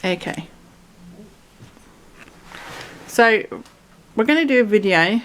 Okay. So we're going to do a video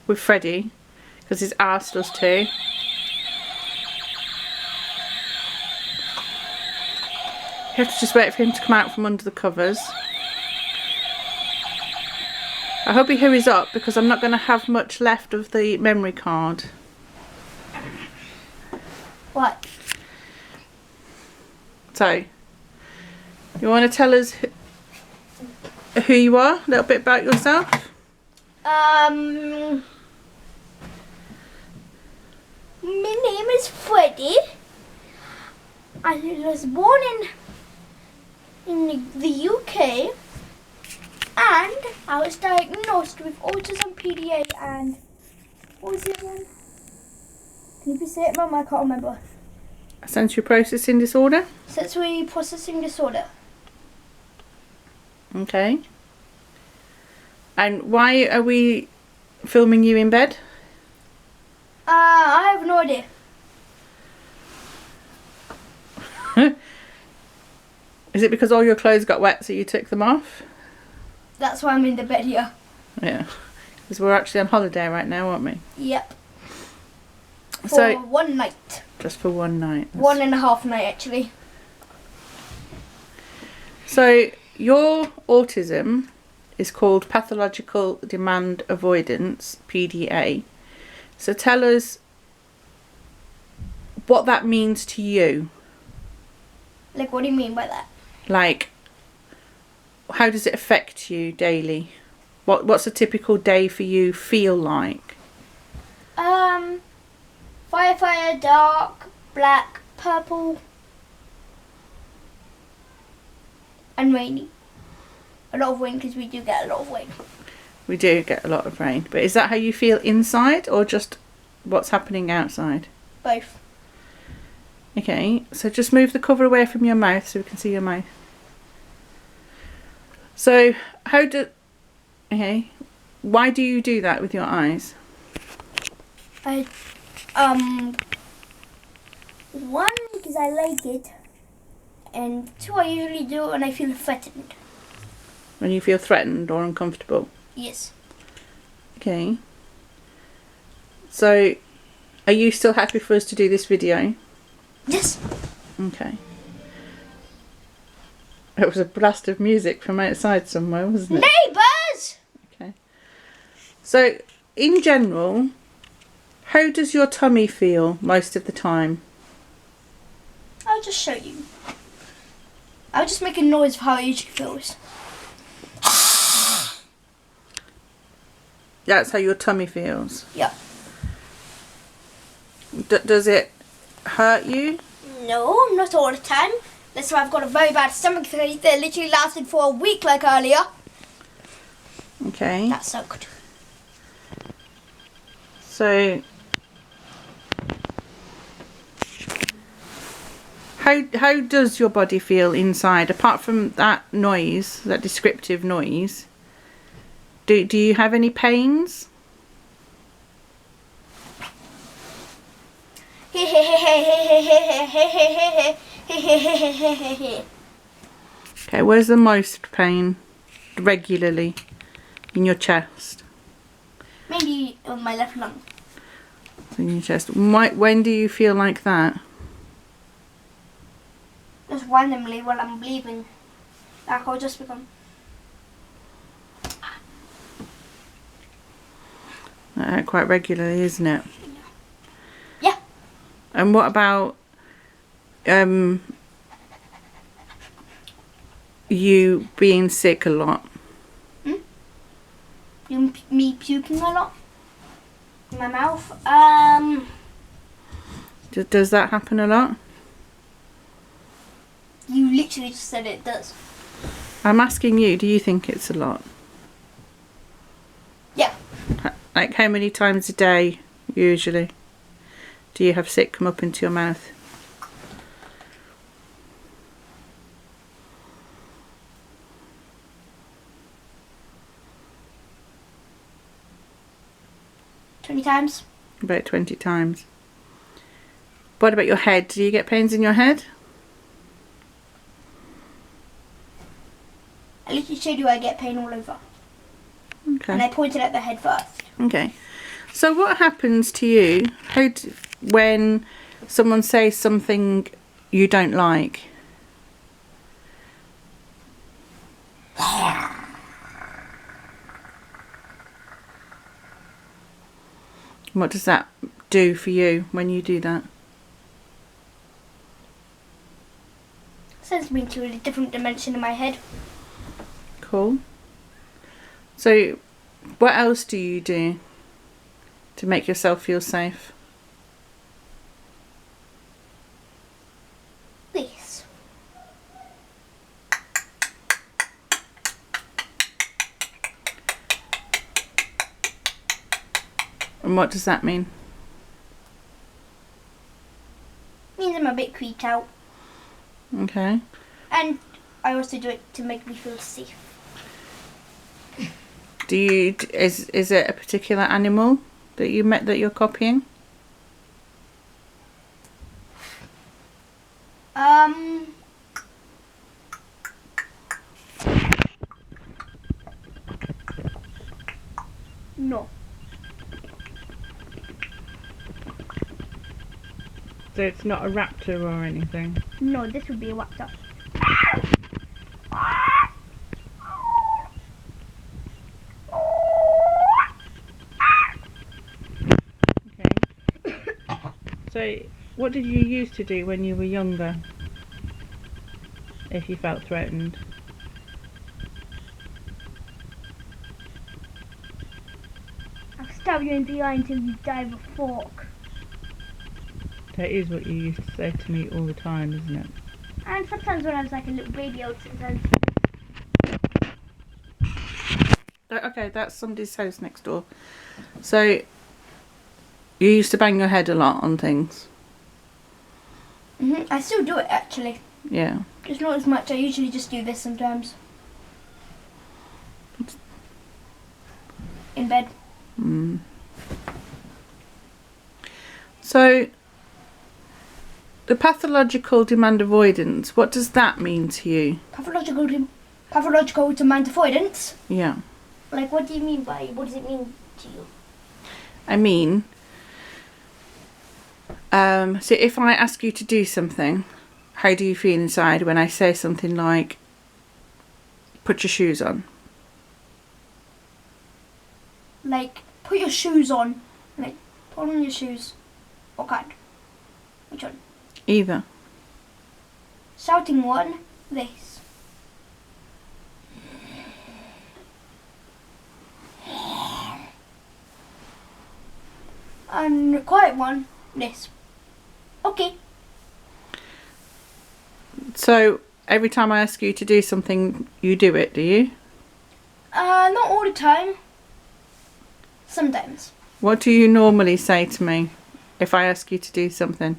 with Freddie because he's asked us to. You have to just wait for him to come out from under the covers. I hope he hurries up because I'm not going to have much left of the memory card. What? So, you want to tell us who you are? A little bit about yourself? My name is Freddie. I was born in the UK, and I was diagnosed with autism, PDA, and what was the other one? Can you please say it, Mum? I can't remember. Sensory processing disorder? Sensory processing disorder. Okay. And why are we filming you in bed? I have no idea. Is it because all your clothes got wet so you took them off? That's why I'm in the bed here. Yeah. Because we're actually on holiday right now, aren't we? Yep. For So, one night. just for one night. 1.5 night, actually. So, your autism is called Pathological Demand Avoidance, PDA. So tell us what that means to you. Like, what do you mean by that? Like, how does it affect you daily? What's a typical day for you feel like? Fire, dark, black, purple, and rainy. A lot of rain, because we do get a lot of rain. We do get a lot of rain. But is that how you feel inside or just what's happening outside? Both. Okay, so just move the cover away from your mouth so we can see your mouth. So, why do you do that with your eyes? One, because I like it, and two, I usually do it when I feel threatened. When you feel threatened or uncomfortable? Yes. Okay. So, are you still happy for us to do this video? Yes. Okay. It was a blast of music from outside somewhere, wasn't it? Neighbours! Okay. So, in general, how does your tummy feel most of the time? I'll just show you. I'll just make a noise of how it usually feels. That's how your tummy feels? Yeah. Does it hurt you? No, not all the time. That's why I've got a very bad stomach ache that literally lasted for a week like earlier. Okay. That sucked. So, how does your body feel inside, apart from that noise, that descriptive noise? Do you have any pains? Okay, where's the most pain regularly in your chest? Maybe on my left lung. In your chest. When do you feel like that? Just randomly while I'm bleeding. Like I'll just become... Quite regularly, isn't it? Yeah. And what about you being sick a lot? Me puking a lot in my mouth. Does that happen a lot? You literally just said it does. I'm asking you, do you think it's a lot? Yeah. Like how many times a day, usually, do you have sick come up into your mouth? Times. About 20 times. What about your head? Do you get pains in your head? I literally showed you I get pain all over. Okay. And I pointed at the head first. Okay. So what happens to you when someone says something you don't like? What does that do for you when you do that? Sends me to a different dimension in my head. Cool. So what else do you do to make yourself feel safe? This. And what does that mean? Means I'm a bit creeped out. Okay. And I also do it to make me feel safe. Is it a particular animal that you're copying? No. So it's not a raptor or anything? No, this would be a raptor. Okay. So what did you used to do when you were younger? If you felt threatened? I'll stab you in the eye until you die with a fork. That is what you used to say to me all the time, isn't it? And sometimes when I was like a little baby, I would sometimes. Okay, that's somebody's house next door. So you used to bang your head a lot on things? I still do it actually. Yeah. It's not as much. I usually just do this sometimes. In bed. So the pathological demand avoidance, what does that mean to you? Pathological demand avoidance? Yeah. Like, what do you mean by, what does it mean to you? I mean, so if I ask you to do something, how do you feel inside when I say something like, put your shoes on? Like, put your shoes on. Like, put on your shoes. What kind? Which one? Either. Shouting one, this. And quiet one, this. Okay. So every time I ask you to do something, you do it, do you? Not all the time. Sometimes. What do you normally say to me if I ask you to do something?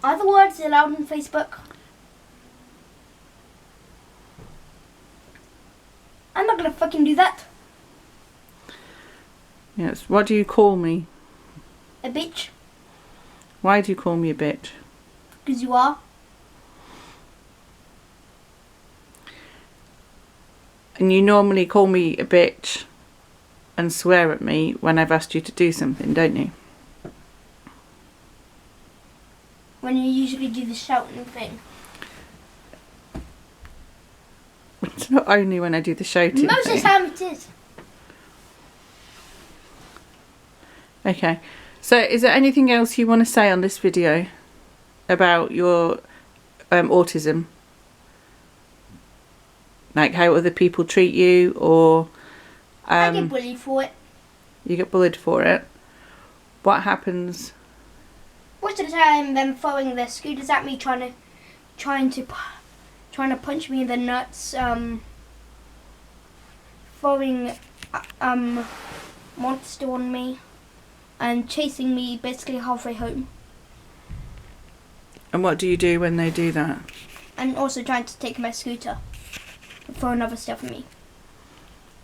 Are the words allowed on Facebook? I'm not gonna fucking do that. Yes. What do you call me? A bitch. Why do you call me a bitch? Because you are. And you normally call me a bitch and swear at me when I've asked you to do something, don't you? When you usually do the shouting thing. It's not only when I do the shouting Most of the thing. time it is. Okay. So is there anything else you want to say on this video about your autism? Like how other people treat you, or I get bullied for it. you get bullied for it? What happens? Most of the time, them throwing their scooters at me, trying to punch me in the nuts. Throwing monster on me, and chasing me basically halfway home. And what do you do when they do that? And also trying to take my scooter. Throwing other stuff at me.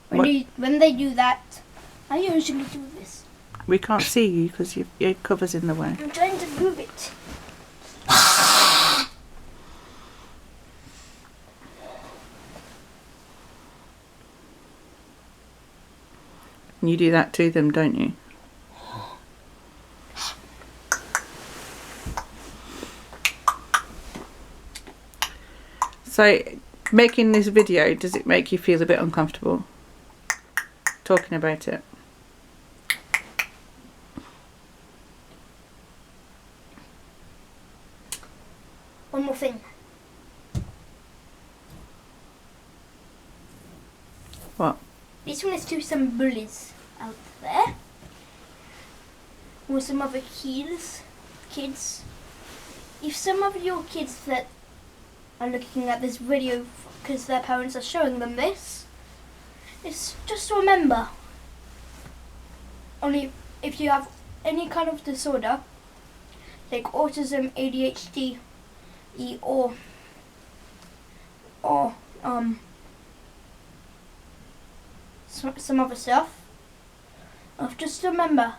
When they do that, I usually do this. We can't see you because your cover's in the way. I'm trying to move it. You do that to them, don't you? So, making this video, does it make you feel a bit uncomfortable? Talking about it? One more thing. What? This one is to some bullies out there. Or some other kids. If some of your kids that are looking at this video because their parents are showing them this, it's just remember, only if you have any kind of disorder, like autism, ADHD, or some other stuff, just remember,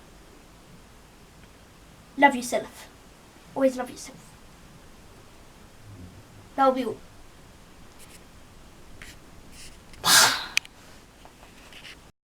love yourself. Always love yourself. That'll be all.